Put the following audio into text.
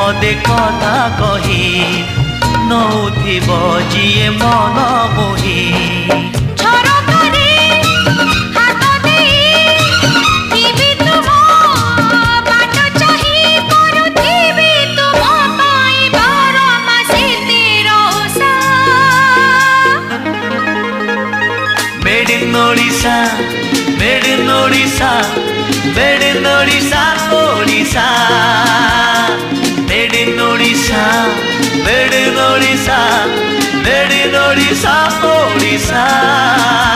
पदे कथा कही नौथिब जिए मन मोही Made in Odisha, made in Odisha, made in Odisha, Odisha. Made in Odisha, made in Odisha, made in Odisha, Odisha.